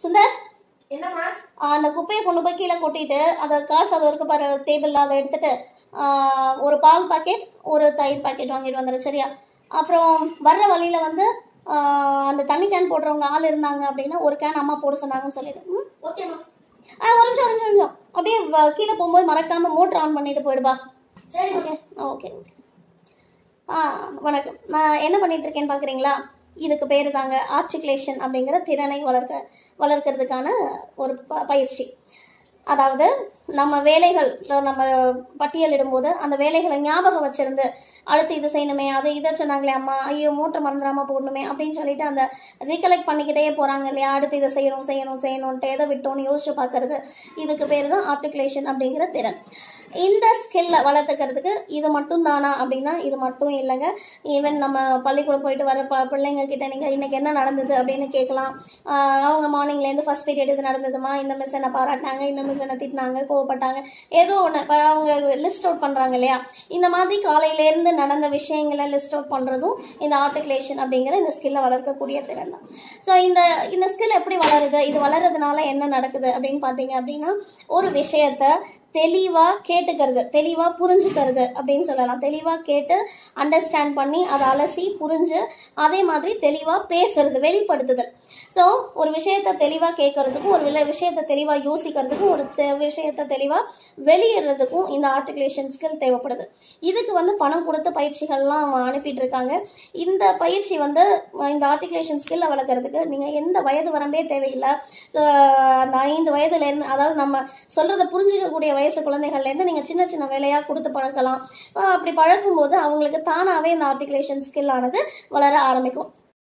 சுந்தர், என்னம்மா? அந்த குப்பையை கொண்டு போய் கீழே கொட்டிட்டு அதை காசு அது இருக்கு பாரு டேபிள்ல, அதை எடுத்துட்டு ஒரு பால் பாக்கெட் ஒரு தயிர் பாக்கெட் வாங்கிட்டு வந்துடு, சரியா? அப்புறம் வர்ற வழியில வந்து அந்த தண்ணி கேன் போடுறவங்க ஆள் இருந்தாங்க அப்படின்னா ஒரு கேன் அம்மா போட சொன்னாங்கன்னு சொல்லிடு. ஓகேம்மா. ஒரு நிமிஷம் அப்படியே கீழே போகும்போது மறக்காம மோட்டர் ஆன் பண்ணிட்டு போயிடுபா. சரி. Okay okay okay. வணக்கம். நான் என்ன பண்ணிட்டு இருக்கேன்னு பாக்குறீங்களா? இதுக்கு பேரு தாங்க ஆர்டிகுலேஷன் அப்படிங்கிற திறனை வளர்க்கறதுக்கான ஒரு பயிற்சி. அதாவது நம்ம வேலைகள் நம்ம பட்டியலிடும் போது அந்த வேலைகளை ஞாபகம் வச்சிருந்து அடுத்து இது செய்யணுமே, அது இதை சொன்னாங்களே அம்மா, ஐயோ மோட்டர் மறந்துடாம போடணுமே அப்படின்னு சொல்லிட்டு அந்த ரீகலெக்ட் பண்ணிக்கிட்டே போறாங்க இல்லையா? அடுத்து இதை செய்யணும்ட்டு எதை விட்டோன்னு யோசிச்சு பார்க்கறது, இதுக்கு பேர் தான் ஆர்டிகுலேஷன் அப்படிங்கிற திறன். இந்த ஸ்கில்லை வளர்த்துக்கிறதுக்கு இது மட்டும் தானா அப்படின்னா இது மட்டும் இல்லைங்க. ஈவன் நம்ம பள்ளிக்கூடம் போயிட்டு வர பிள்ளைங்க கிட்ட நீங்கள் இன்னைக்கு என்ன நடந்தது அப்படின்னு கேட்கலாம். அவங்க மார்னிங்லேருந்து ஃபர்ஸ்ட் பீரியட் இது நடந்ததுமா, இந்த மிஸ் என்ன பாராட்டினாங்க, இந்த மிஸ் என்ன திட்டினாங்க, கோவப்பட்டாங்க, ஏதோ ஒன்று அவங்க லிஸ்ட் அவுட் பண்ணுறாங்க இல்லையா? இந்த மாதிரி காலையிலேருந்து நடந்த விஷயங்களை லிஸ்ட் அவுட் பண்ணுறதும் இந்த ஆர்டிகுலேஷன் அப்படிங்கிற இந்த ஸ்கில்லை வளர்க்கக்கூடிய திறன் தான். ஸோ இந்த ஸ்கில் எப்படி வளருது, இது வளர்றதுனால என்ன நடக்குது அப்படின்னு பார்த்தீங்க அப்படின்னா, ஒரு விஷயத்த தெளிவா கேட்டுக்கிறது, தெளிவா புரிஞ்சுக்கிறது அப்படின்னு சொல்லலாம். தெளிவா கேட்டு அண்டர்ஸ்டாண்ட் பண்ணி அதை அலசி புரிஞ்சு அதே மாதிரி தெளிவா பேசுறது, வெளிப்படுத்துதல். ஸோ ஒரு விஷயத்த தெளிவா கேட்கறதுக்கும் ஒரு விஷயத்த தெளிவா யோசிக்கிறதுக்கும் ஒரு விஷயத்த தெளிவா வெளியிடுறதுக்கும் இந்த ஆர்டிகுலேஷன் ஸ்கில் தேவைப்படுது. இதுக்கு வந்து பணம் கொடுத்த பயிற்சிகள்லாம் அனுப்பிட்டு இருக்காங்க. இந்த பயிற்சி வந்து இந்த ஆர்டிகுலேஷன் ஸ்கில்லை வளர்க்கறதுக்கு நீங்க எந்த வயது வரம்பே தேவையில்லை. அந்த 5 வயதுல இருந்து, அதாவது நம்ம சொல்றதை புரிஞ்சுக்கக்கூடிய வயசு குழந்தைகள்லேருந்து நீங்கள் சின்ன சின்ன வேலையாக கொடுத்து பழக்கலாம். அப்படி பழக்கும் போது அவங்களுக்கு தானாகவே இந்த ஆர்டிகுலேஷன் ஸ்கில் ஆனது வளர ஆரம்பிக்கும்.